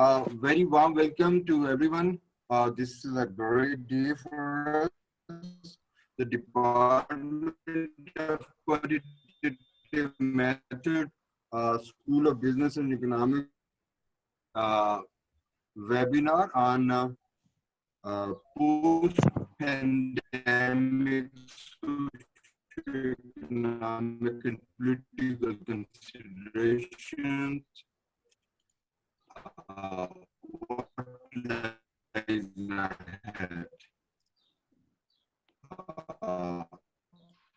Very warm welcome to everyone. This is a great day for us. The Department of Quantitative Methods, School of Business and Economics webinar on post-pandemic socioeconomic and political considerations. What lies ahead?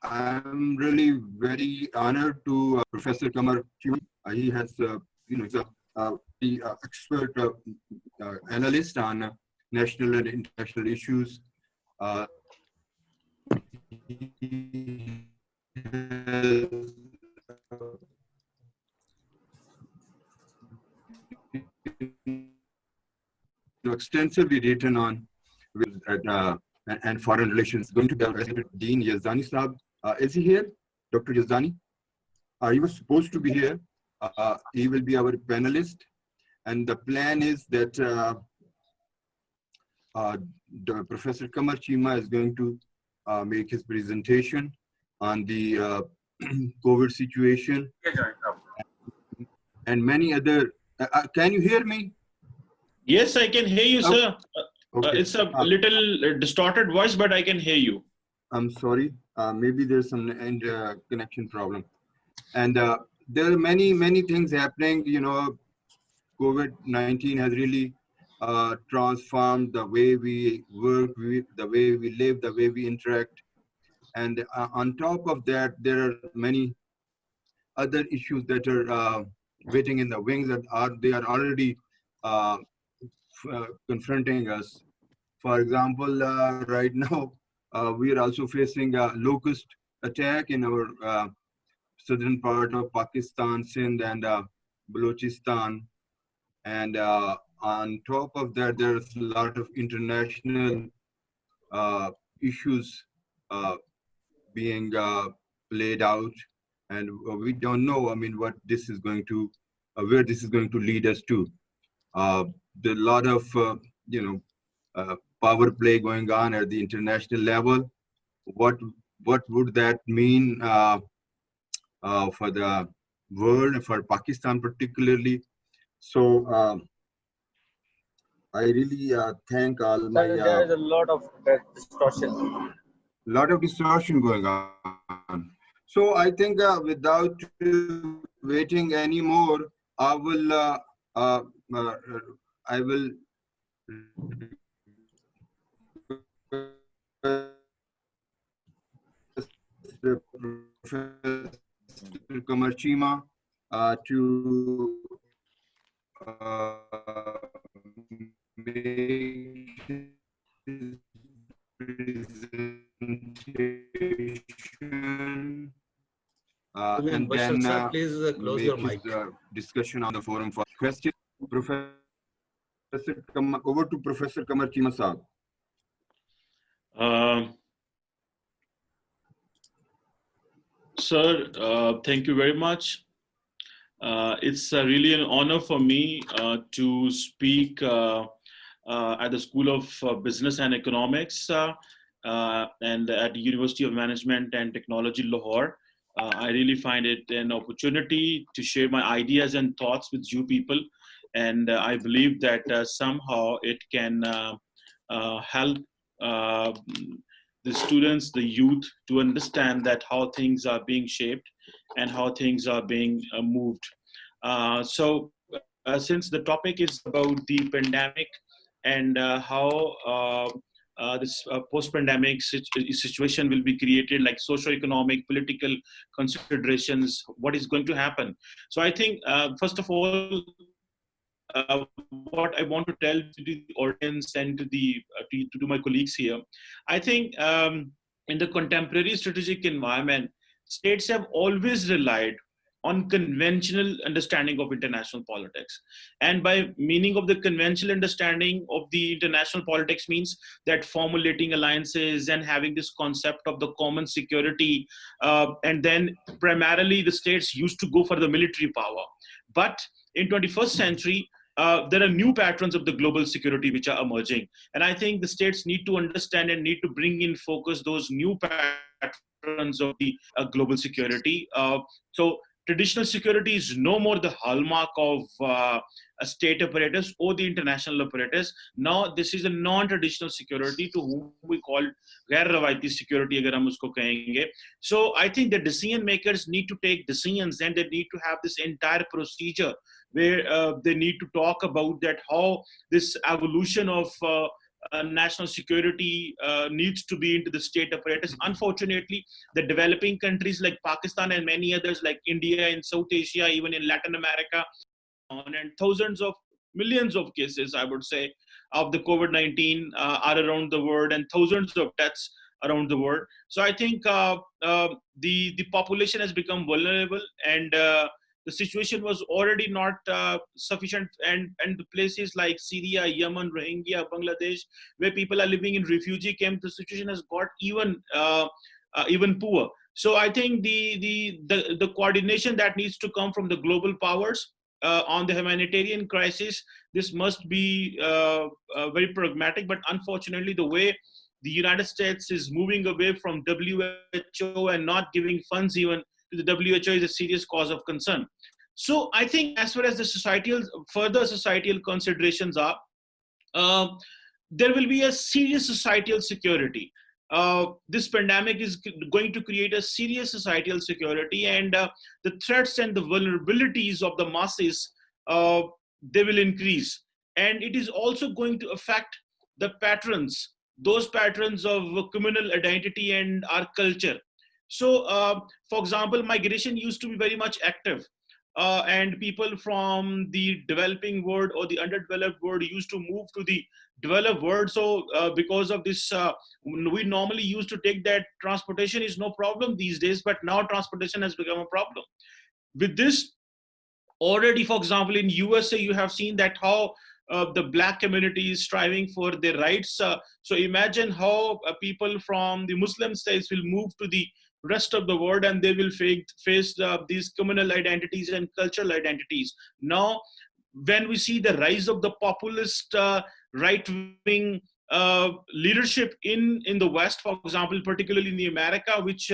I'm really very honored to Professor Qamar Cheema. He has, he's the expert analyst on national and international issues. He has extensively written on and foreign relations. Going to be Dean Yazdani Saab. Is he here? Dr. Yazdani? He was supposed to be here. He will be our panelist. And the plan is that Professor Qamar Cheema is going to make his presentation on the COVID situation and many other. Can you hear me? Yes, I can hear you, sir. Okay. It's a little distorted voice, but I can hear you. I'm sorry. Maybe there's some connection problem. And there are many things happening. You know, COVID-19 has really transformed the way we work, the way we live, the way we interact. And on top of that, there are many other issues that are waiting in the wings that they are already confronting us. For example, right now, we are also facing a locust attack in our southern part of Pakistan, Sindh and Balochistan. And on top of that, there's a lot of international issues being played out. And we don't know, I mean, what this is going to, where this is going to lead us to. There's a lot of, power play going on at the international level. What would that mean for the world, for Pakistan particularly? So I really thank all my. There is a lot of distortion. Lot of distortion going on. So I think without waiting anymore, I will Professor Qamar Cheema to make his presentation. And then sir, please close your mic. Discussion on the forum for questions. Professor Qamar, over to Professor Qamar Cheema Saab. Sir, thank you very much. It's really an honor for me to speak at the School of Business and Economics and at the University of Management and Technology, Lahore. I really find it an opportunity to share my ideas and thoughts with you people. And I believe that somehow it can help the students, the youth, to understand that how things are being shaped and how things are being moved. So since the topic is about the pandemic and how this post-pandemic situation will be created, like socio-economic, political considerations, what is going to happen. So I think, first of all, what I want to tell to the audience and to my colleagues here, I think in the contemporary strategic environment, states have always relied on conventional understanding of international politics. And by meaning of the conventional understanding of the international politics means that formulating alliances and having this concept of the common security, and then primarily the states used to go for the military power. But in 21st century, there are new patterns of the global security which are emerging. And I think the states need to understand and need to bring in focus those new patterns of the global security. So traditional security is no more the hallmark of state operators or the international operators. Now this is a non-traditional security to whom we call गैर रवायती security अगर हम उसको कहेंगे. So I think the decision makers need to take decisions, and they need to have this entire procedure where they need to talk about that how this evolution of national security needs to be into the state apparatus. Unfortunately, the developing countries like Pakistan and many others like India and South Asia, even in Latin America, and thousands of millions of cases, I would say, of the COVID-19 are around the world, and thousands of deaths around the world. So I think the population has become vulnerable, and the situation was already not sufficient, and the places like Syria, Yemen, Rohingya, Bangladesh, where people are living in refugee camps, the situation has got even poor. So I think the coordination that needs to come from the global powers on the humanitarian crisis, this must be very pragmatic. But unfortunately, the way the United States is moving away from WHO and not giving funds even to the WHO is a serious cause of concern. So I think as far as the further societal considerations are, there will be a serious societal security. This pandemic is going to create a serious societal security, and the threats and the vulnerabilities of the masses, they will increase. And it is also going to affect the patterns, those patterns of communal identity and our culture. So, for example, migration used to be very much active. And people from the developing world or the underdeveloped world used to move to the developed world. So because of this, we normally used to take that transportation is no problem these days, but now transportation has become a problem. With this, already, for example, in USA, you have seen that how the Black community is striving for their rights. So imagine how people from the Muslim states will move to the rest of the world, and they will face these communal identities and cultural identities. Now, when we see the rise of the populist right-wing leadership in the West, for example, particularly in the America, which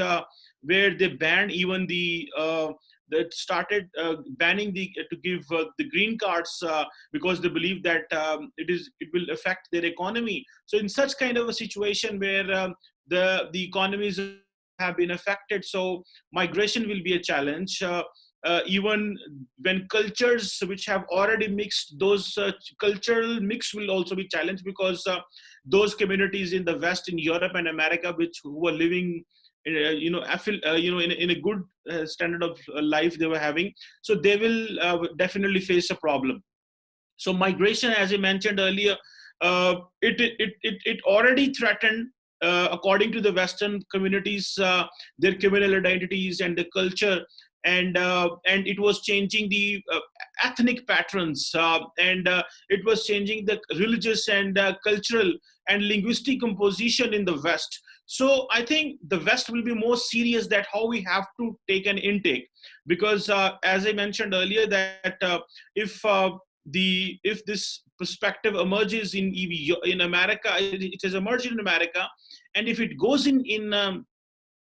where they banned even that started banning to give the green cards because they believe that it will affect their economy. So in such kind of a situation where the economies have been affected, so migration will be a challenge. Even when cultures which have already mixed, those cultural mix will also be challenged, because those communities in the West, in Europe and America, who are living in a good standard of life they were having, so they will definitely face a problem. So migration, as I mentioned earlier, it already threatened, according to the Western communities, their communal identities and the culture, and it was changing the ethnic patterns, and it was changing the religious and cultural and linguistic composition in the West. So I think the West will be more serious that how we have to take an intake, because as I mentioned earlier, that if this perspective emerges in America, it has emerged in America, and if it goes in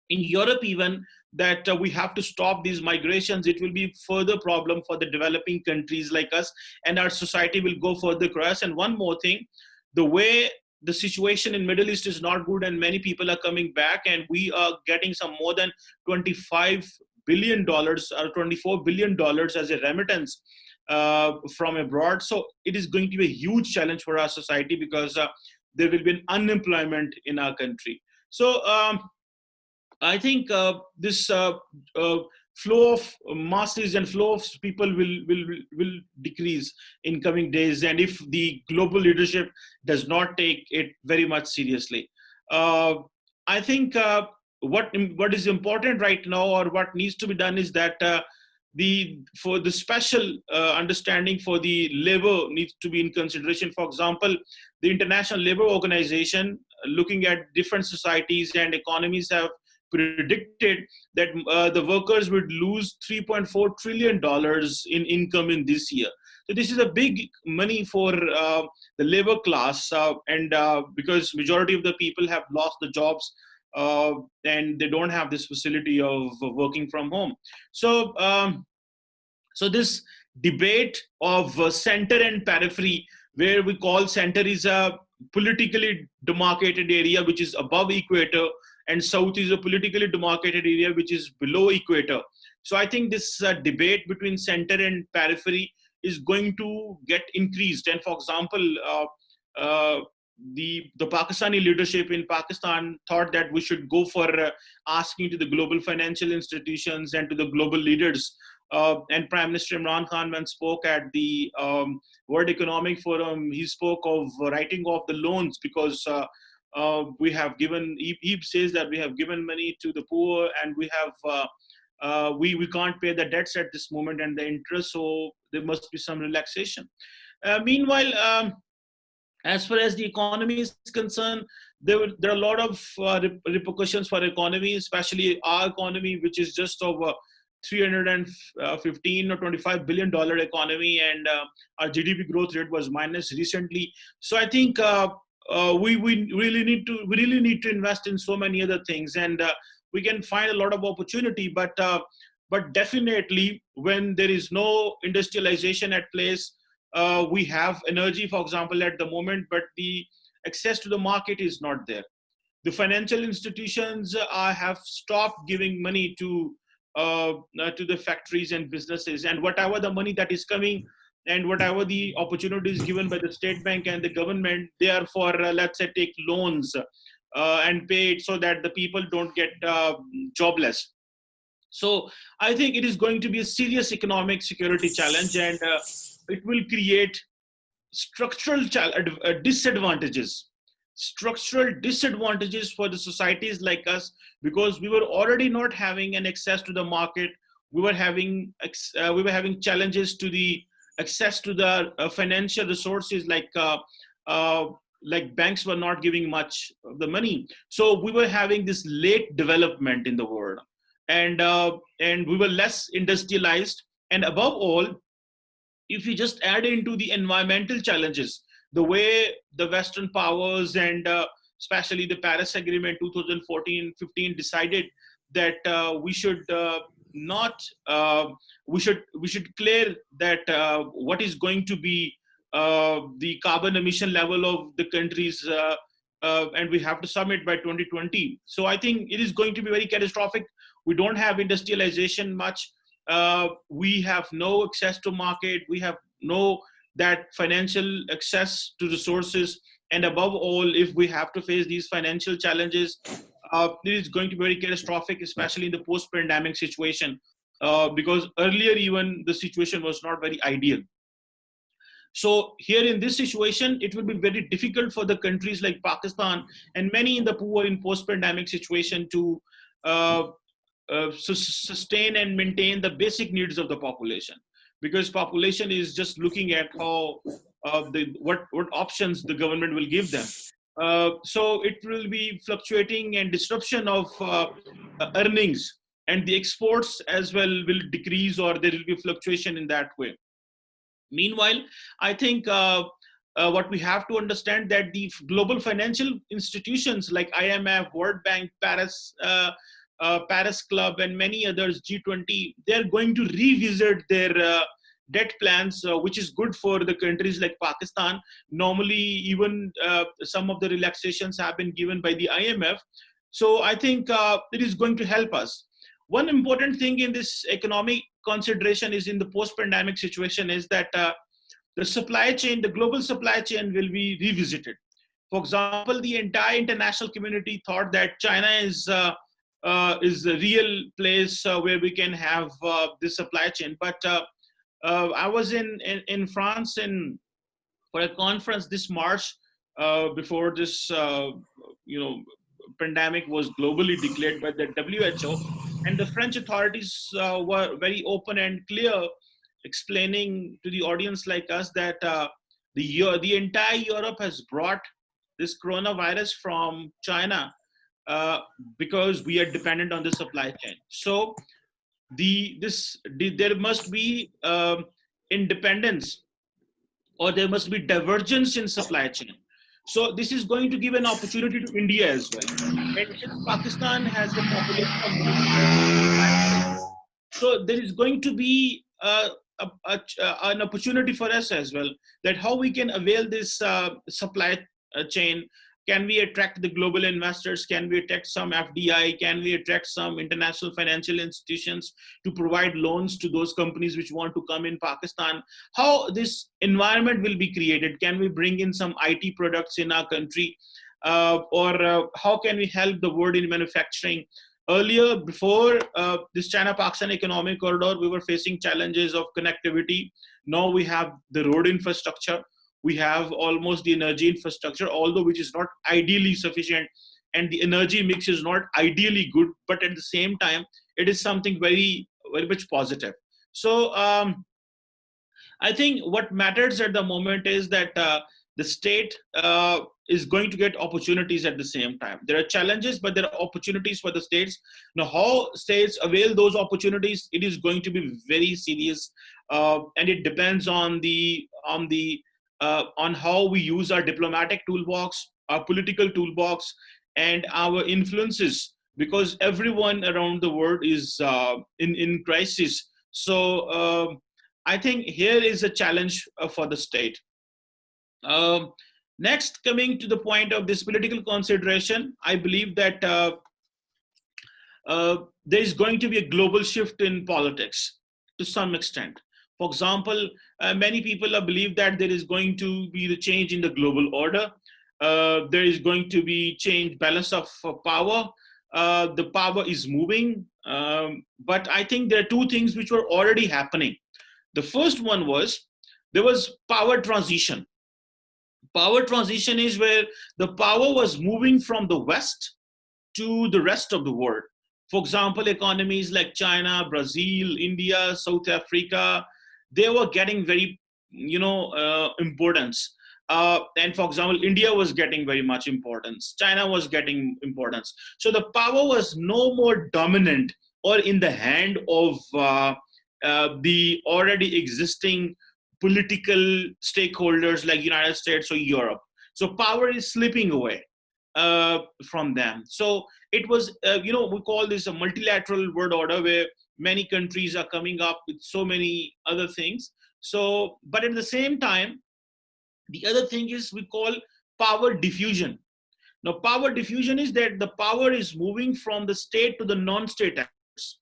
Europe even, that we have to stop these migrations, it will be further problem for the developing countries like us, and our society will go further across. And one more thing, the way the situation in Middle East is not good, and many people are coming back, and we are getting some more than $25 billion or $24 billion as a remittance from abroad. So it is going to be a huge challenge for our society, because there will be an unemployment in our country. So I think this flow of masses and flow of people will decrease in coming days, and if the global leadership does not take it very much seriously. I think what is important right now, or what needs to be done, is that for the special understanding for the labor needs to be in consideration. For example, the International Labour Organization, looking at different societies and economies, have predicted that the workers would lose $3.4 trillion in income in this year. So this is a big money for the labor class, and because majority of the people have lost the jobs, and they don't have this facility of working from home. So so this debate of center and periphery, where we call center is a politically demarcated area which is above equator, and south is a politically demarcated area which is below equator. So I think this debate between center and periphery is going to get increased. And for example, uh, the Pakistani leadership in Pakistan thought that we should go for asking to the global financial institutions and to the global leaders. And Prime Minister Imran Khan, when spoke at the World Economic Forum, he spoke of writing off the loans because we have given. He says that we have given money to the poor, and we have we can't pay the debts at this moment and the interest, so there must be some relaxation. Meanwhile, as far as the economy is concerned, there are a lot of repercussions for economy, especially our economy, which is just over 315 or $25 billion economy, and our GDP growth rate was minus recently. So I think we really need to invest in so many other things, and we can find a lot of opportunity. But definitely, when there is no industrialization at place, we have energy, for example, at the moment, but the access to the market is not there. The financial institutions have stopped giving money to the factories and businesses, and whatever the money that is coming and whatever the opportunities given by the state bank and the government, they are for let's say take loans and pay it so that the people don't get jobless. So I think it is going to be a serious economic security challenge, and it will create structural disadvantages for the societies like us, because we were already not having an access to the market. We were having challenges to the access to the financial resources, like banks were not giving much of the money. So we were having this late development in the world, and we were less industrialized. And above all, if you just add into the environmental challenges, the way the Western powers and especially the Paris Agreement 2014-15 decided that we should not we should clear that what is going to be the carbon emission level of the countries, and we have to submit by 2020. So I think it is going to be very catastrophic. We don't have industrialization much. We have no access to market. We have no that financial access to resources. And above all, if we have to face these financial challenges, it is going to be very catastrophic, especially in the post-pandemic situation, because earlier even the situation was not very ideal. So here in this situation, it will be very difficult for the countries like Pakistan and many in the poor in post-pandemic situation to sustain and maintain the basic needs of the population, because population is just looking at how what options the government will give them. So it will be fluctuating and disruption of earnings, and the exports as well will decrease, or there will be fluctuation in that way. Meanwhile, I think what we have to understand that the global financial institutions like IMF, World Bank, Paris Club, and many others, G20, they're going to revisit their debt plans, which is good for the countries like Pakistan. Normally, even some of the relaxations have been given by the IMF. So I think it is going to help us. One important thing in this economic consideration is in the post-pandemic situation is that the supply chain, the global supply chain will be revisited. For example, the entire international community thought that China is the real place where we can have this supply chain. But I was in France for a conference this March before this pandemic was globally declared by the WHO, and the French authorities were very open and clear, explaining to the audience like us that the entire Europe has brought this coronavirus from China because we are dependent on the supply chain. So there must be independence or there must be divergence in supply chain. So this is going to give an opportunity to India as well. And since Pakistan has a population of more than 1.5 billion, so there is going to be an opportunity for us as well, that how we can avail this supply chain. Can we attract the global investors? Can we attract some FDI? Can we attract some international financial institutions to provide loans to those companies which want to come in Pakistan? How this environment will be created? Can we bring in some IT products in our country? Or how can we help the world in manufacturing? Earlier, before this China-Pakistan economic corridor, we were facing challenges of connectivity. Now we have the road infrastructure. We have almost the energy infrastructure, although which is not ideally sufficient, and the energy mix is not ideally good, but at the same time, it is something very, very much positive. So I think what matters at the moment is that the state is going to get opportunities at the same time. There are challenges, but there are opportunities for the states. Now, how states avail those opportunities, it is going to be very serious, and it depends on how we use our diplomatic toolbox, our political toolbox, and our influences, because everyone around the world is in crisis. So I think here is a challenge for the state. Next, coming to the point of this political consideration, I believe that there is going to be a global shift in politics to some extent. For example, many people believe that there is going to be the change in the global order. There is going to be change balance of power. The power is moving, but I think there are two things which were already happening. The first one was there was power transition. Power transition is where the power was moving from the West to the rest of the world. For example, economies like China, Brazil, India, South Africa, they were getting very, importance. And for example, India was getting very much importance. China was getting importance. So the power was no more dominant or in the hand of the already existing political stakeholders like United States or Europe. So power is slipping away from them. So it was, we call this a multilateral world order where many countries are coming up with so many other things. So, but at the same time, the other thing is we call power diffusion. Now, power diffusion is that the power is moving from the state to the non-state actors.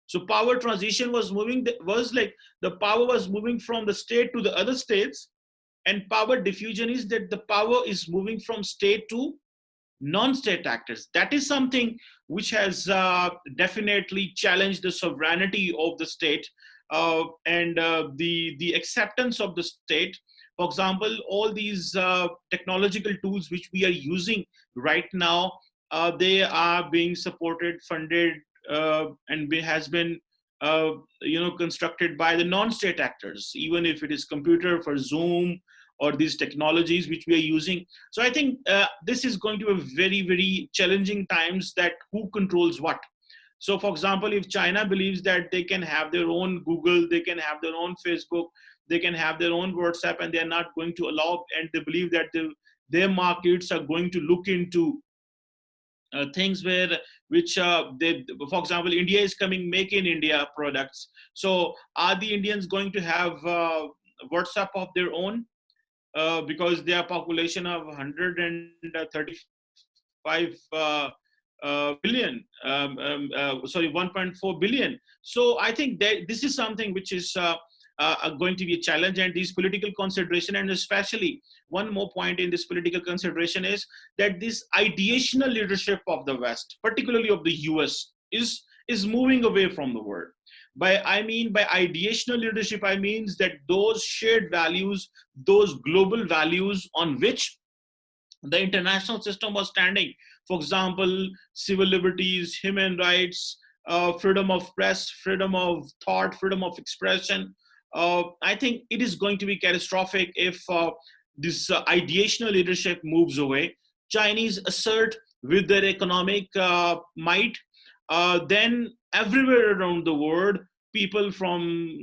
So power transition was like the power was moving from the state to the other states, and power diffusion is that the power is moving from state to non-state actors. That is something which has definitely challenged the sovereignty of the state and the acceptance of the state. For example, all these technological tools which we are using right now, they are being supported, funded, and has been constructed by the non-state actors, even if it is computer for Zoom or these technologies which we are using. So I think this is going to be very, very challenging times, that who controls what. So for example, if China believes that they can have their own Google, they can have their own Facebook, they can have their own WhatsApp, and they're not going to allow, and they believe that their markets are going to look into things which for example, India is coming Make in India products. So are the Indians going to have WhatsApp of their own? Because they are population of 135 billion, 1.4 billion. So I think that this is something which is going to be a challenge, and these political consideration, and especially one more point in this political consideration is that this ideational leadership of the West, particularly of the US, is moving away from the world. By ideational leadership, I mean that those shared values, those global values on which the international system was standing. For example, civil liberties, human rights, freedom of press, freedom of thought, freedom of expression. I think it is going to be catastrophic if this ideational leadership moves away. Chinese assert with their economic might, then everywhere around the world, people from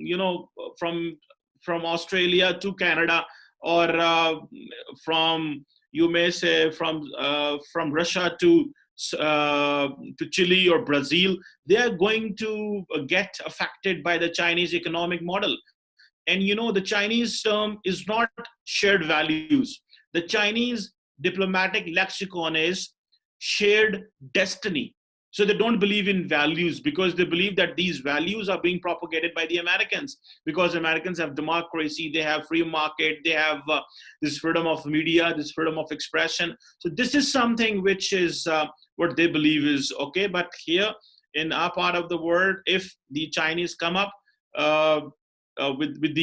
Australia to Canada or from, you may say, from Russia to Chile or Brazil, they are going to get affected by the Chinese economic model. And the Chinese term is not shared values. The Chinese diplomatic lexicon is shared destiny. So they don't believe in values, because they believe that these values are being propagated by the Americans, because Americans have democracy, they have free market, they have this freedom of media, this freedom of expression. So this is something which is what they believe is okay. But here in our part of the world, if the Chinese come up with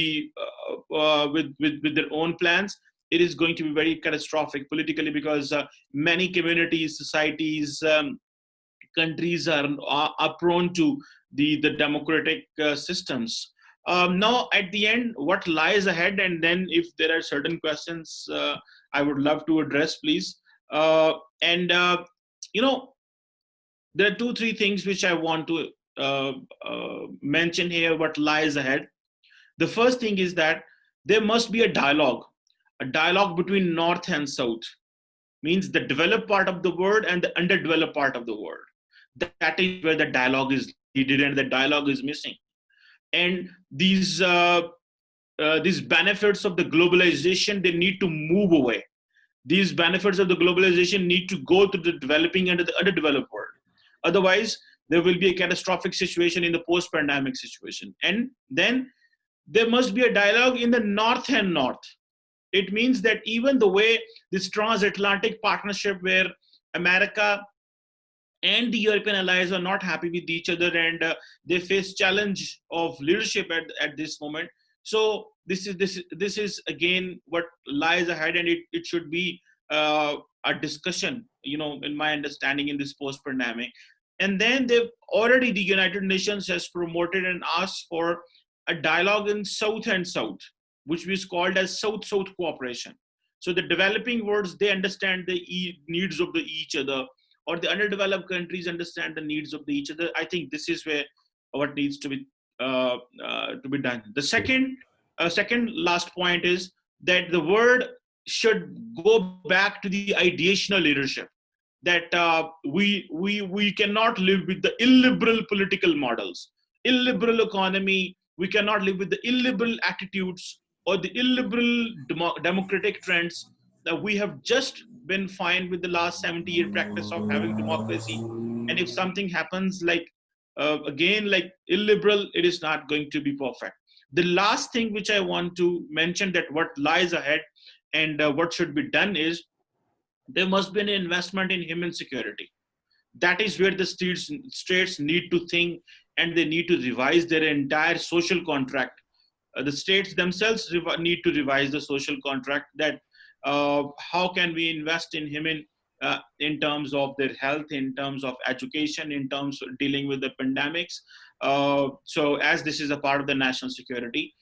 their own plans, it is going to be very catastrophic politically, because many communities, societies, countries are prone to the democratic systems. Now, at the end, what lies ahead, and then if there are certain questions I would love to address, please. And there are 2-3 things which I want to mention here, what lies ahead. The first thing is that there must be a dialogue between North and South, means the developed part of the world and the underdeveloped part of the world. That is where the dialogue is needed, and the dialogue is missing. And these benefits of the globalization, they need to move away. These benefits of the globalization need to go to the developing and the underdeveloped world. Otherwise, there will be a catastrophic situation in the post-pandemic situation. And then there must be a dialogue in the North and North. It means that even the way this transatlantic partnership, where America and the European allies are not happy with each other, and they face challenge of leadership at this moment. So this is again what lies ahead, and it should be a discussion, in my understanding, in this post-pandemic. And then the United Nations has promoted and asked for a dialogue in South and South, which is called as South-South Cooperation. So the developing worlds, they understand the needs of each other, or the underdeveloped countries understand the needs of each other. I think this is where what needs to be done. The second last point is that the world should go back to the ideational leadership. That we cannot live with the illiberal political models, illiberal economy. We cannot live with the illiberal attitudes or the illiberal democratic trends that we have just been fine with the last 70-year practice of having democracy. And if something happens again like illiberal, it is not going to be perfect. The last thing which I want to mention, that what lies ahead and what should be done, is there must be an investment in human security. That is where the states need to think, and they need to revise their entire social contract. The states themselves need to revise the social contract, that how can we invest in human in terms of their health, in terms of education, in terms of dealing with the pandemics. So as this is a part of the national security.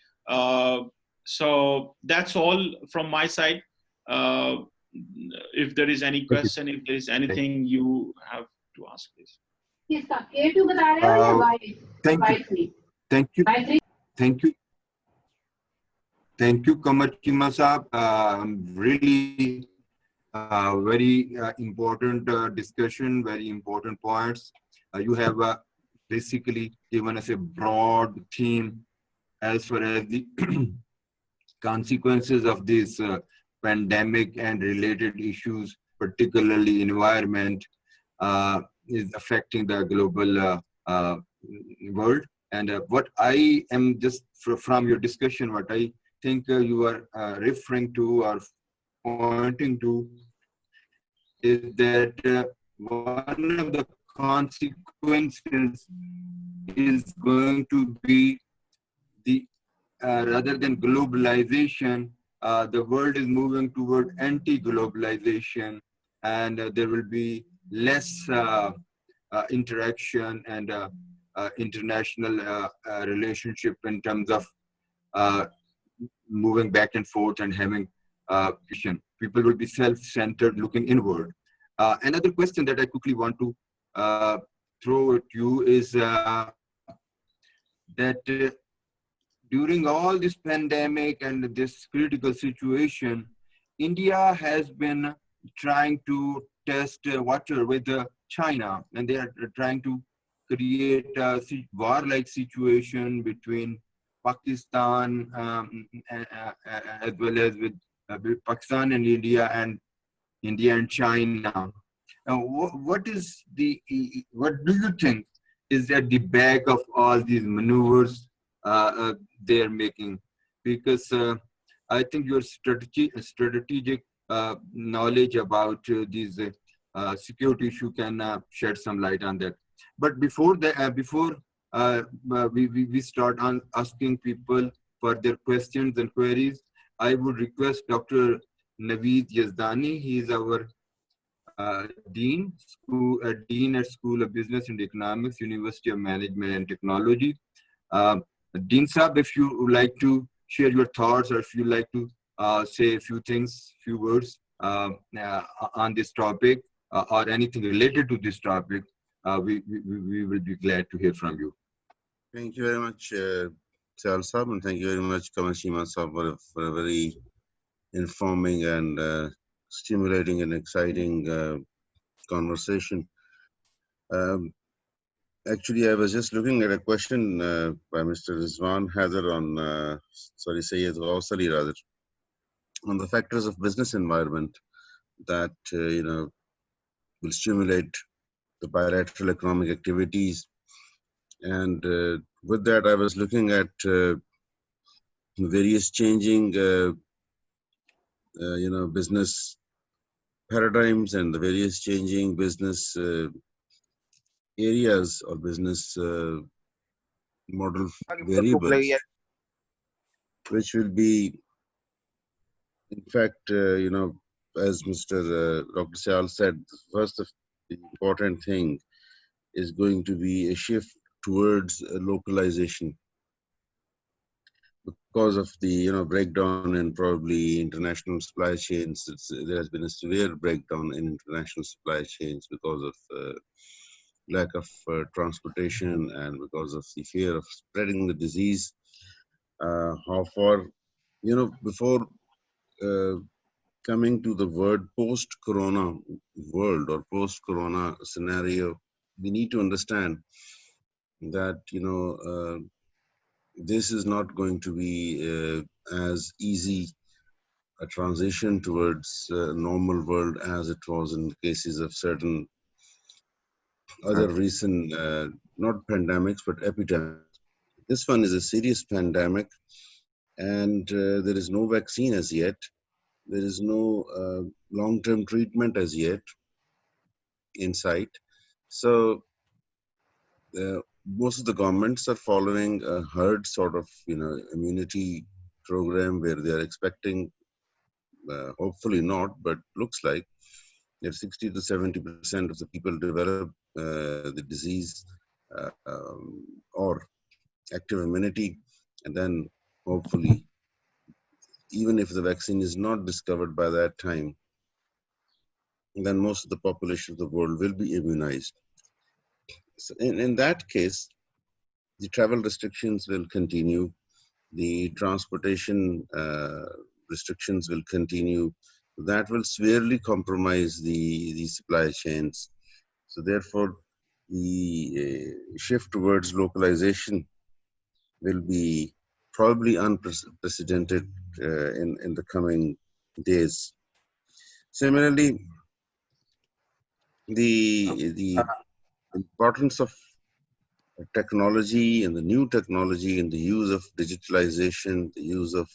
So that's all from my side. If there is any question, if there is anything you have to ask, please. Thank you, Qamar Cheema Saab. Really very important discussion, very important points. You have basically given us a broad theme as far as the consequences of this pandemic and related issues, particularly environment, is affecting the global world. And what I am just from your discussion, what I think you are referring to or pointing to is that one of the consequences is going to be the rather than globalization, the world is moving toward anti-globalization, and there will be less interaction and international relationship in terms of moving back and forth and having vision. People will be self-centered, looking inward. Another question that I quickly want to throw at you is that do during all this pandemic and this critical situation, India has been trying to test water with China, and they are trying to create a war-like situation between Pakistan as well as with Pakistan and India and China. What do you think is at the back of all these maneuvers they're making? Because I think your strategic knowledge about these security issue can shed some light on that. But before that, we start on asking people for their questions and queries, I would request Dr. Naveed Yazdani. He is our Dean at School of Business and Economics, University of Management and Technology. Dean Saab, if you would like to share your thoughts, or if you like to say a few things, few words on this topic, or anything related to this topic, we will be glad to hear from you. Thank you very much, SouthSouth, and thank you very much, Qamar Cheema, for a very informing and stimulating and exciting conversation. Actually, I was just looking at a question by Mr. Rizwan Haider on, Sayyid Ghausali rather, on the factors of business environment that, will stimulate the bilateral economic activities. And with that, I was looking at various changing, business paradigms and the various changing business areas or business model variables, which will be, in fact, as Mr. Dr. Syal said, first of the important thing is going to be a shift towards localization because of the breakdown in probably international supply chains. There has been a severe breakdown in international supply chains because of lack of transportation and because of the fear of spreading the disease. How far, before coming to the word post-corona world or post-corona scenario, we need to understand that, this is not going to be as easy a transition towards normal world as it was in cases of certain other recent, not pandemics, but epidemics. This one is a serious pandemic, and there is no vaccine as yet. There is no long-term treatment as yet in sight. So most of the governments are following a herd sort of, immunity program where they are expecting, hopefully not, but looks like that 60 to 70% of the people develop the disease or active immunity, and then hopefully, even if the vaccine is not discovered by that time, then most of the population of the world will be immunized. So in that case, the travel restrictions will continue, the transportation restrictions will continue. That will severely compromise the supply chains. So therefore, the shift towards localization will be probably unprecedented in the coming days. Similarly, the importance of technology and the new technology and the use of digitalization, the use of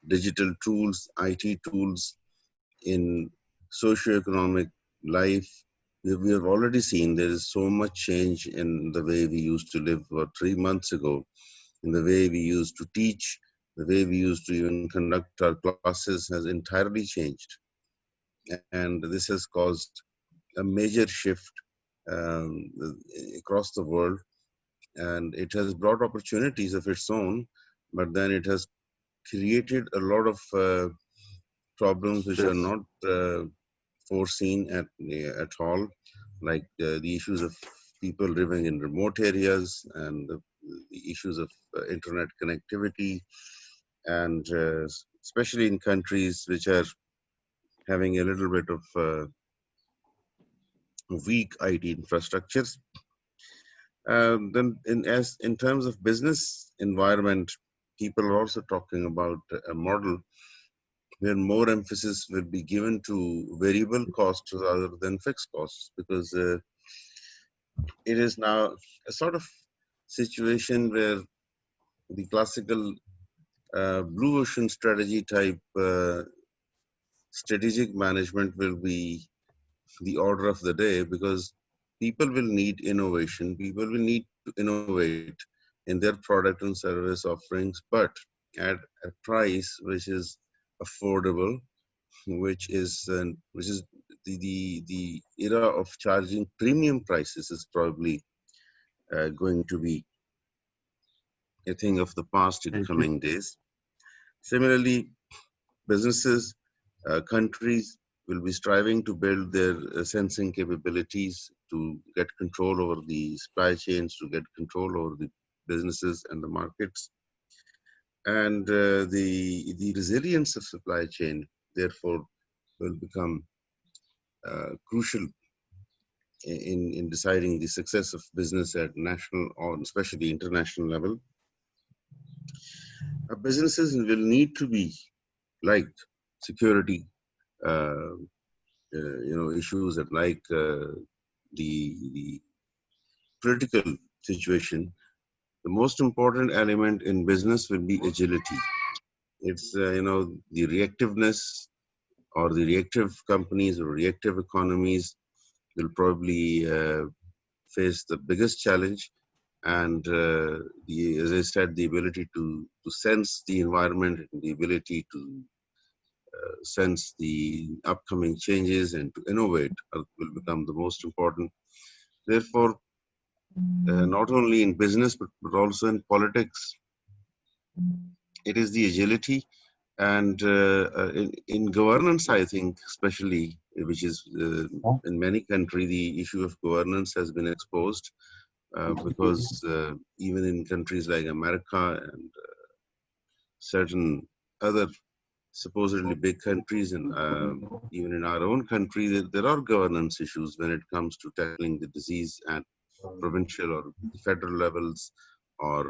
digital tools, IT tools in socioeconomic life. We have already seen there is so much change in the way we used to live about 3 months ago, in the way we used to teach, the way we used to even conduct our classes has entirely changed. And this has caused a major shift across the world, and it has brought opportunities of its own, but then it has created a lot of problems which are not foreseen at all, like the issues of people living in remote areas and the issues of internet connectivity, and especially in countries which are having a little bit of weak IT infrastructures. Then in terms of business environment, people are also talking about a model where more emphasis will be given to variable costs rather than fixed costs, because it is now a sort of situation where the classical blue ocean strategy type strategic management will be the order of the day, because people will need innovation, people will need to innovate in their product and service offerings, but at a price which is affordable, which is the era of charging premium prices is probably going to be a thing of the past in Thank you. coming days. Similarly, businesses, countries will be striving to build their sensing capabilities to get control over the supply chains, to get control over the businesses and the markets. And the resilience of supply chain, therefore, will become crucial in deciding the success of business at national or especially international level. Businesses will need to be like security, issues that like the political situation. The most important element in business will be agility. It's the reactiveness, or the reactive companies or reactive economies will probably face the biggest challenge. And as I said, the ability to sense the environment, and the ability to sense the upcoming changes and to innovate will become the most important. Therefore, not only in business but also in politics, it is the agility. And in governance, I think, especially, which is in many countries, the issue of governance has been exposed, because even in countries like America and certain other supposedly big countries, and even in our own country, there are governance issues when it comes to tackling the disease at provincial or federal levels, or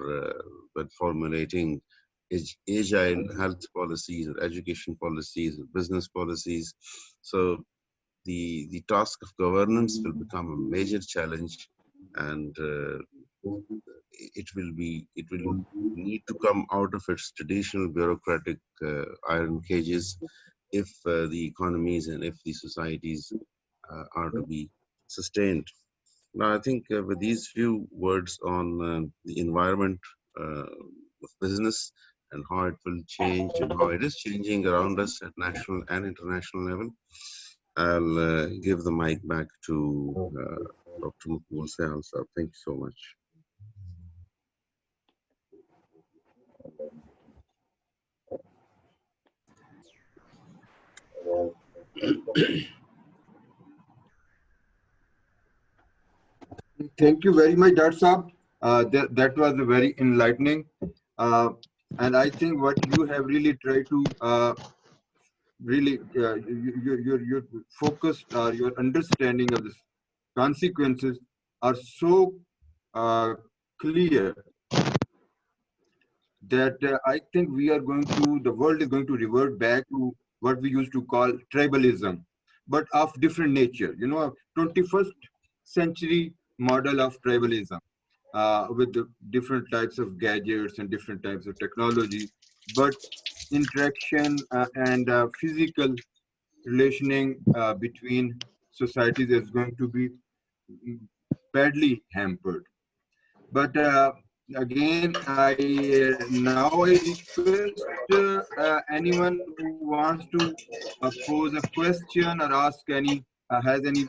when formulating agile health policies or education policies or business policies. So the task of governance will become a major challenge, and it will need to come out of its traditional bureaucratic iron cages if the economies and if the societies are to be sustained. Now, I think with these few words on the environment of business and how it will change and how it is changing around us at national and international level, I'll give the mic back to Dr. Mukul Sehal sir. Thank you so much. Thank you very much, Dr. Saab. That was very enlightening. And I think what you have really tried to really, your focus or your understanding of the consequences are so clear that I think the world is going to revert back to what we used to call tribalism, but of different nature. 21st century model of tribalism with the different types of gadgets and different types of technology, but interaction and physical relationing between societies is going to be badly hampered. But again, now I request anyone who wants to pose a question or ask has any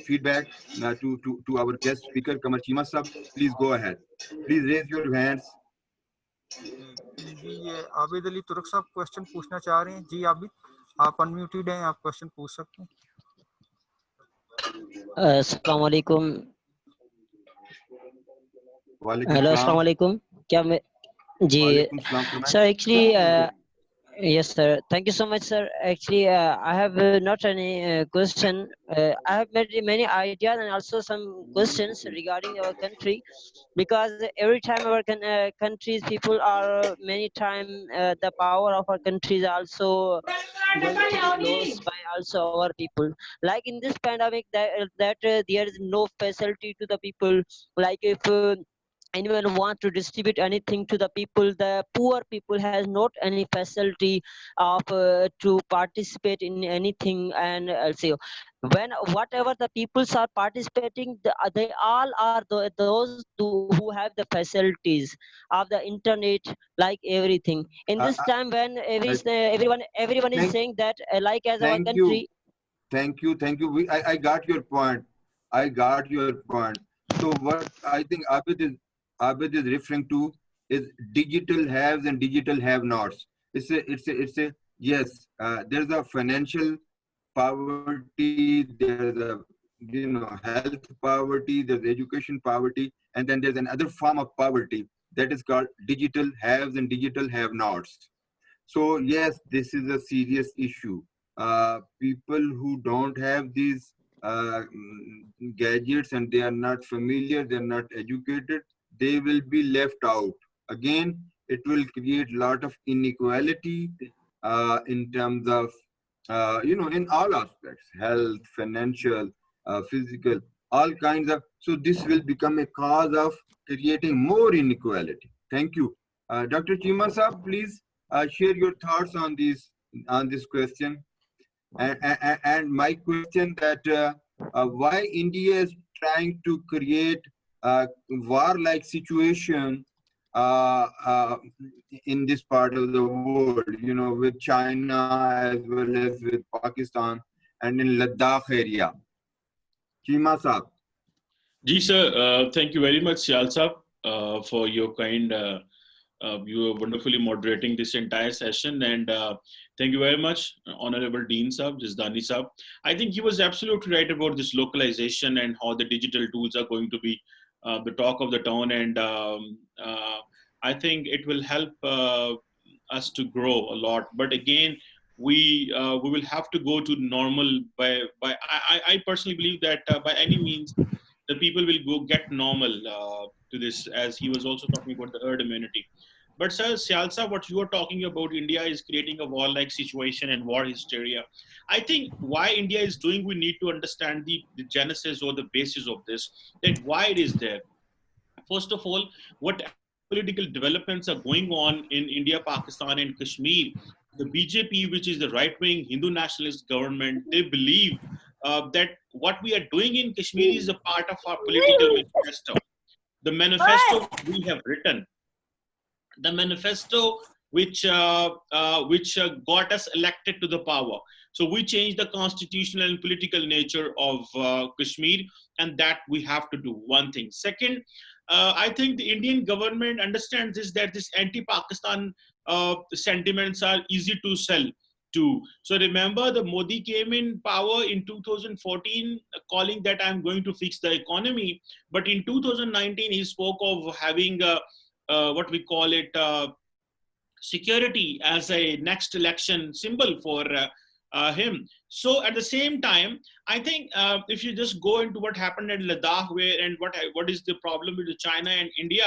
feedback to our guest speaker, Qamar Cheema sir. Please go ahead. Please raise your hands. जी ये आबिद अली तुर्क साहब question पूछना चाह रहे हैं। जी आबिद, आप unmuted हैं, आप क्वेश्चन पूछ सकते हैं। अस्सलाम वालेकुम। वालेकुम हेलो सलाम। अस्सलाम वालेकुम क्या मैं जी वालेकुम सलाम फरमाएं। Sir actually yes sir, thank you so much sir. Actually I have not any question. I have many ideas and also some questions regarding our country, because every time our countries people are many time the power of our country is also going to be lost by also our people. Like in this pandemic that there is no facility to the people. Like if anyone want to distribute anything to the people, the poor people has not any facility of to participate in anything. And also when whatever the peoples are participating, they all are those who have the facilities of the internet, like everything in Uh, this uh, time when uh, everyone is thank, saying that like as our thank you, country. thank you. I got your point. I got your point. So what I think Abid is referring to is digital haves and digital have-nots. It's a yes. There's a financial poverty. There's a health poverty. There's education poverty, and then there's another form of poverty that is called digital haves and digital have-nots. So yes, this is a serious issue. People who don't have these gadgets and they are not familiar, they're not educated, they will be left out. Again, it will create a lot of inequality in terms of, in all aspects, health, financial, physical, all kinds of. So this will become a cause of creating more inequality. Thank you. Dr. Cheema Saab, please share your thoughts on this question. And my question that why India is trying to create a war-like situation uh, uh, in this part of the world, with China as well as with Pakistan and in Ladakh area. Cheema Saab. Ji sir, thank you very much, Sial Saab, for your kind. You were wonderfully moderating this entire session, and thank you very much, Honorable Dean Saab, Jizdani Saab. I think he was absolutely right about this localization and how the digital tools are going to be the talk of the town, and I think it will help us to grow a lot. But again, we will have to go to normal by. I personally believe that by any means the people will go get normal to this, as he was also talking about the herd immunity. But sir, Sialsa, what you are talking about, India is creating a war-like situation and war hysteria. I think why India is doing, we need to understand the genesis or the basis of this, that why it is there. First of all, what political developments are going on in India, Pakistan, and Kashmir, the BJP, which is the right-wing Hindu nationalist government, they believe that what we are doing in Kashmir is a part of our political manifesto. The manifesto we have written, the manifesto which got us elected to the power. So we changed the constitutional and political nature of Kashmir, and that we have to do. One thing. Second, I think the Indian government understands this, that this anti-Pakistan sentiments are easy to sell to. So remember, the Modi came in power in 2014 calling that I'm going to fix the economy, but in 2019 he spoke of having what we call it security as a next election symbol for him. So at the same time, I think if you just go into what happened in Ladakh, where and what is the problem with China and India,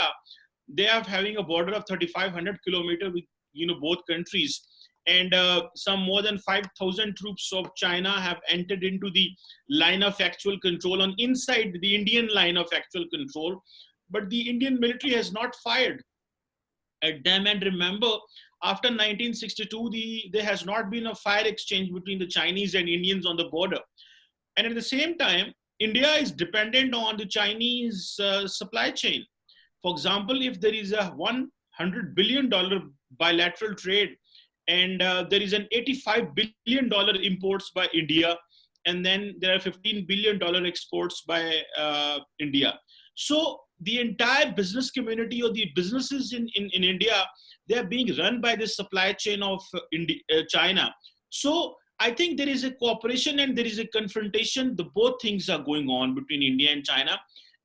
they are having a border of 3,500 kilometers with both countries, and some more than 5,000 troops of China have entered into the line of actual control on inside the Indian line of actual control, but the Indian military has not fired at them. And remember, after 1962, there has not been a fire exchange between the Chinese and Indians on the border. And at the same time, India is dependent on the Chinese supply chain. For example, if there is a $100 billion bilateral trade, and there is an $85 billion imports by India, and then there are $15 billion exports by India. So the entire business community or the businesses in India, they are being run by this supply chain of China. So I think there is a cooperation and there is a confrontation. The both things are going on between India and China.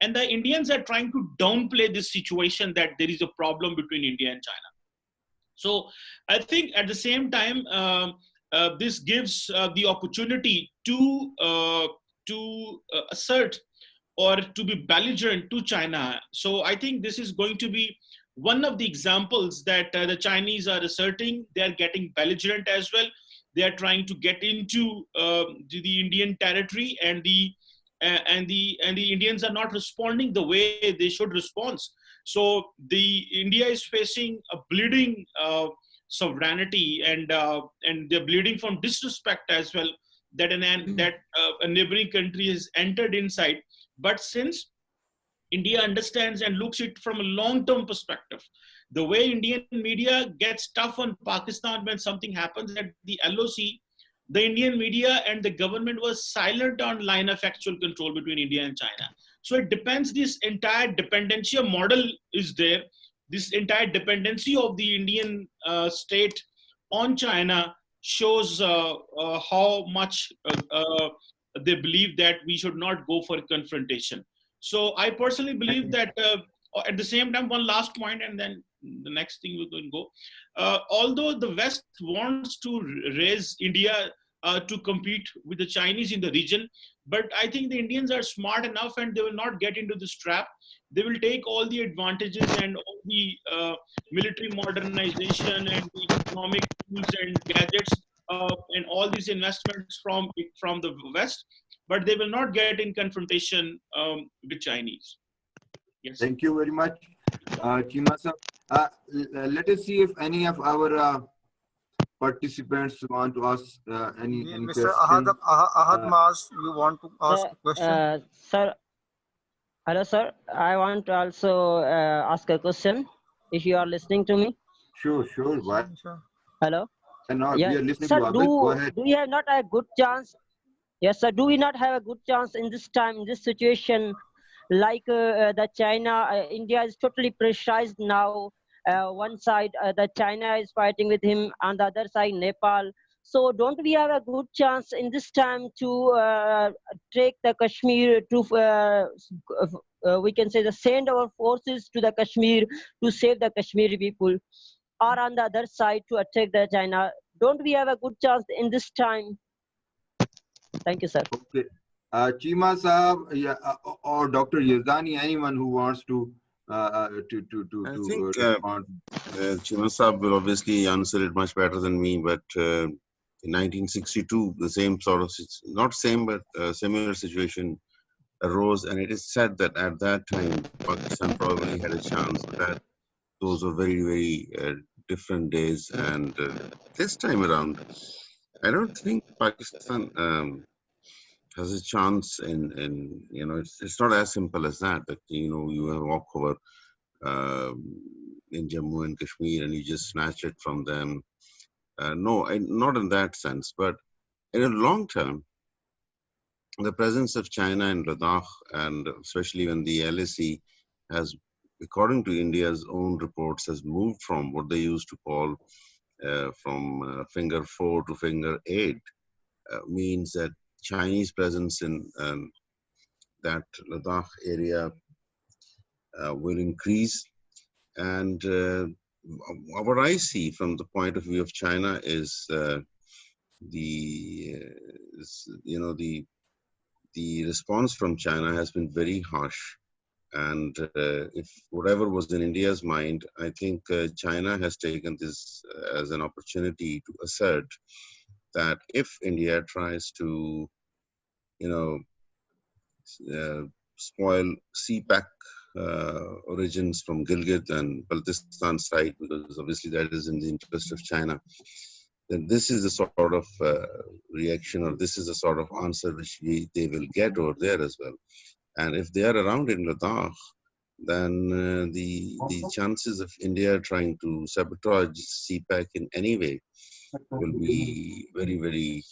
And the Indians are trying to downplay this situation that there is a problem between India and China. So I think at the same time, this gives the opportunity to assert or to be belligerent to China. So I think this is going to be one of the examples that the Chinese are asserting. They are getting belligerent as well. They are trying to get into the Indian territory, and the Indians are not responding the way they should respond. So the India is facing a bleeding sovereignty, and they're bleeding from disrespect as well, that a neighboring country has entered inside. But since India understands and looks it from a long-term perspective, the way Indian media gets tough on Pakistan when something happens at the LOC, the Indian media and the government was silent on line of actual control between India and China. So it depends, this entire dependency model is there. This entire dependency of the Indian state on China shows how much they believe that we should not go for confrontation. So I personally believe that at the same time, one last point, and then the next thing we're going to go. Although the West wants to raise India to compete with the Chinese in the region, but I think the Indians are smart enough and they will not get into this trap. They will take all the advantages and all the military modernization and the economic tools and gadgets and all these investments from the West, but they will not get in confrontation with Chinese. Yes. Thank you very much, Cheema sir. Let us see if any of our participants want to ask any Mr. question. Ahad Maz, you want to ask a question? Sir, hello, sir. I want to also ask a question, if you are listening to me. Sure. Why Hello. not? Yeah, We are listening sir. to Abid. Go ahead. Do we have not a good chance? Yes, sir. Do we not have a good chance in this time, in this situation, like the China, India is totally pressurized now. One side, the China is fighting with him, on the other side, Nepal. So don't we have a good chance in this time to take the Kashmir to, we can say, send our forces to the Kashmir to save the Kashmiri people, or on the other side to attack the China? Don't we have a good chance in this time? Thank you, sir. Okay. Cheema Sahab, yeah, or Dr. Yazdani, anyone who wants to respond. Cheema Sahab will obviously answer it much better than me, but in 1962, the same sort of, not same, but similar situation arose, and it is said that at that time, Pakistan probably had a chance, but that those were very, very different days. And this time around, I don't think Pakistan has a chance in it's not as simple as that you have a walkover in Jammu and Kashmir and you just snatch it from them. No, not in that sense, but in a long term, the presence of China in Ladakh, and especially when the LAC has, according to India's own reports, has moved from what they used to call from finger 4 to finger 8, means that Chinese presence in that Ladakh area will increase. And what I see from the point of view of China is the response from China has been very harsh. And if whatever was in India's mind, I think China has taken this as an opportunity to assert that if India tries to, spoil CPAC origins from Gilgit and Baltistan side, because obviously that is in the interest of China, then this is the sort of reaction, or this is the sort of answer which they will get over there as well. And if they are around in Ladakh, then the chances of India trying to sabotage CPAC in any way will be very, very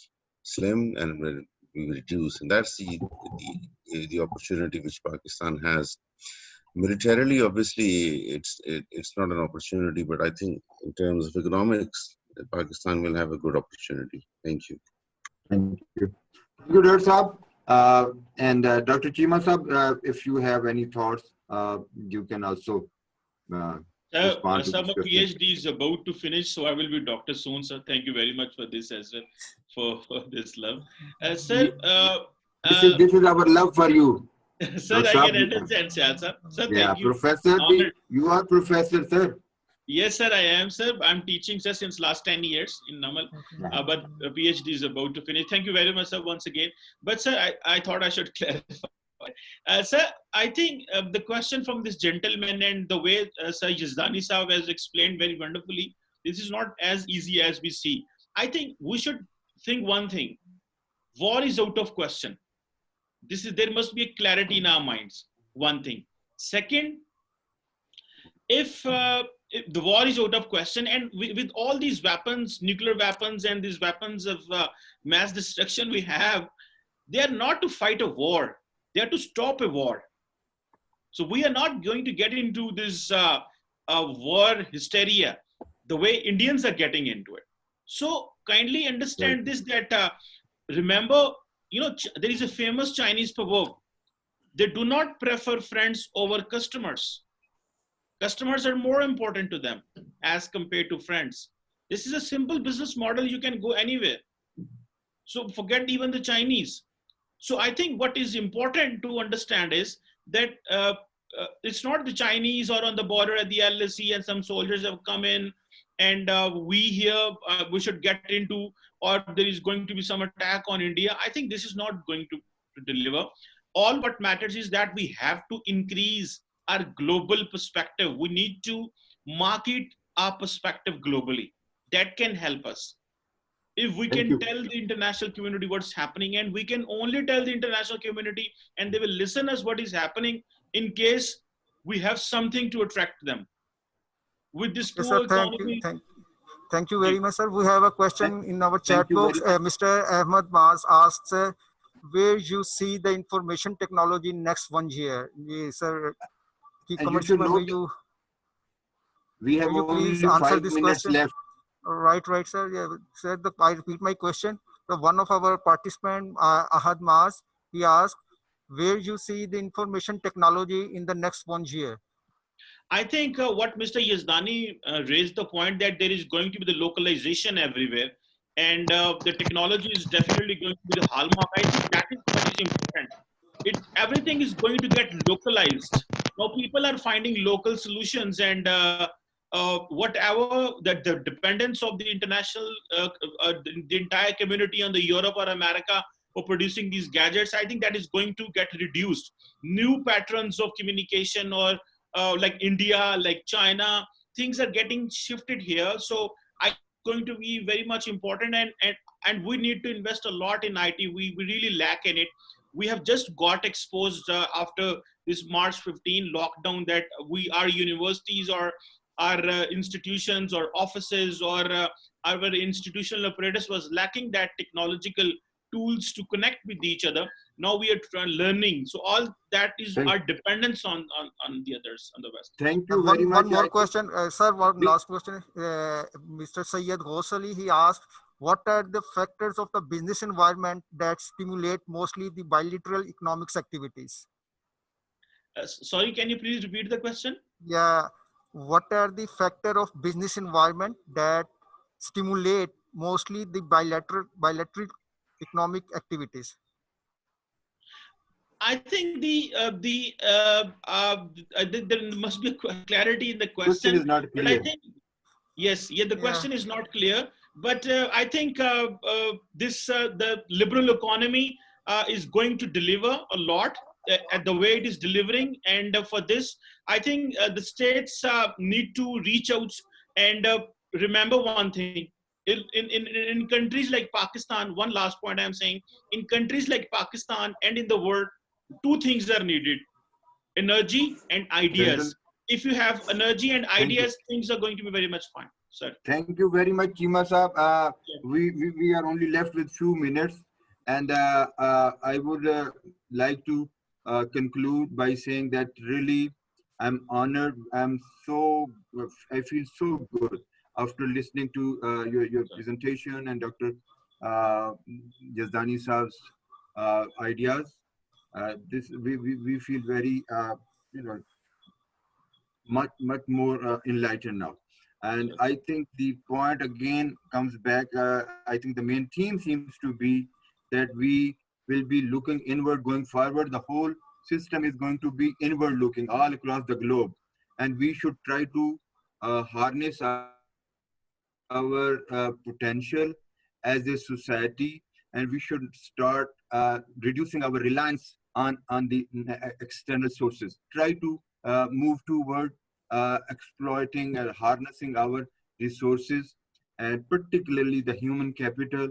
slim and will be reduced. And that's the opportunity which Pakistan has. Militarily, obviously, it's not an opportunity, but I think in terms of economics, Pakistan will have a good opportunity. Thank you. Thank you. Thank you, Dr. Saab. And Dr. Cheema Sab, if you have any thoughts, you can also respond to Sir, this my question. PhD is about to finish, so I will be doctor soon, sir. Thank you very much for this as well, for this love. Sir, This is our love for you. sir, I can understand, sir. Sir, Yeah, thank you. Professor, Honored. you are professor, sir. Yes, sir, I am, sir. I'm teaching, sir, since last 10 years in Namal, but PhD is about to finish. Thank you very much, sir, once again. But, sir, I thought I should clarify. Sir, I think the question from this gentleman and the way Sir Yazdani Saab has explained very wonderfully, this is not as easy as we see. I think we should think one thing. War is out of question. There must be a clarity in our minds, one thing. Second, if the war is out of question, and with all these weapons, nuclear weapons and these weapons of mass destruction we have, they are not to fight a war. They are to stop a war. So we are not going to get into this war hysteria the way Indians are getting into it. So kindly understand this, that remember, there is a famous Chinese proverb. They do not prefer friends over customers. Customers are more important to them as compared to friends. This is a simple business model. You can go anywhere. So forget even the Chinese. So I think what is important to understand is that it's not the Chinese or on the border at the LSE and some soldiers have come in and we here, we should get into, or there is going to be some attack on India. I think this is not going to deliver. All what matters is that we have to increase our global perspective. We need to market our perspective globally. That can help us. If we can tell the international community what's happening, and we can only tell the international community and they will listen us what is happening in case we have something to attract them. With this poor economy. Thank you very much, sir. We have a question in our chat box. Mr. Ahmed Maz asks, where you see the information technology next 1 year? Yes, sir. Qamar Cheema, we have only 5 minutes left. Right, sir. Yeah, sir, I repeat my question. So one of our participants, Ahad Maz, he asked, where you see the information technology in the next 1 year? I think what Mr. Yazdani raised the point that there is going to be the localization everywhere, and the technology is definitely going to be the hallmark. I think that is what is important. Everything is going to get localized. Now people are finding local solutions, and whatever that the dependence of the international, the entire community on the Europe or America for producing these gadgets, I think that is going to get reduced. New patterns of communication, or like India, like China, things are getting shifted here. So I think it's going to be very much important, and we need to invest a lot in IT. We really lack in it. We have just got exposed after this March 15 lockdown that our universities or our institutions or offices or our institutional apparatus was lacking that technological tools to connect with each other. Now we are learning. So all that is our dependence on the others, on the West. Thank you very much. One more question, sir. One last question. Mr. Syed Ghosali, he asked, what are the factors of the business environment that stimulate mostly the bilateral economics activities? Sorry, can you please repeat the question? Yeah. What are the factors of business environment that stimulate mostly the bilateral economic activities? I think there must be a clarity in the question. Is not clear. But I think the question is not clear. But I think the liberal economy is going to deliver a lot at the way it is delivering, and for this, I think the states need to reach out and remember one thing. In countries like Pakistan, one last point I'm saying, in countries like Pakistan and in the world, two things are needed: energy and ideas. If you have energy and ideas, things are going to be very much fine. Sir. Thank you very much, Cheema Saab. We are only left with few minutes, and I would like to conclude by saying that really I'm honored. I feel so good after listening to your presentation and Dr. Yazdani Saab's ideas. This we feel very you know much more enlightened now. And I think the point again comes back. I think the main theme seems to be that we will be looking inward going forward. The whole system is going to be inward looking all across the globe. And we should try to harness our potential as a society. And we should start reducing our reliance on the external sources. Try to move toward exploiting and harnessing our resources, and particularly the human capital.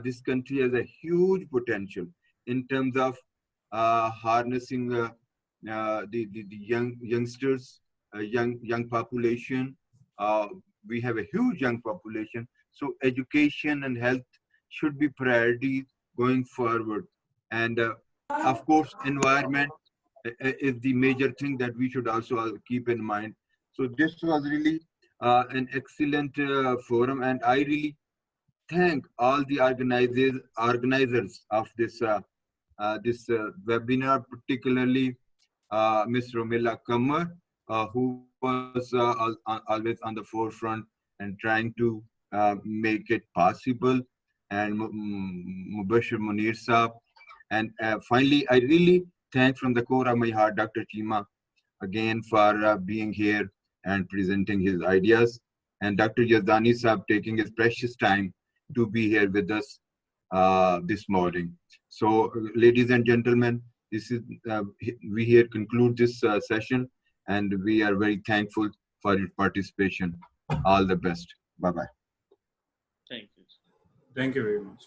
This country has a huge potential in terms of harnessing the youngsters, young population. Uh, we have a huge young population, so education and health should be priorities going forward. And of course, environment is the major thing that we should also keep in mind. So this was really an excellent forum, and I really thank all the organizers of this webinar, particularly Ms. Romila Qamar, who was always on the forefront and trying to make it possible, and Mubashir Munir Saab. And finally, I really thank from the core of my heart Dr. Cheema again for being here and presenting his ideas, and Dr. Yazdani Saab taking his precious time to be here with us this morning. So, ladies and gentlemen, this is we here conclude this session, and we are very thankful for your participation. All the best. Bye bye. Thank you. Thank you very much.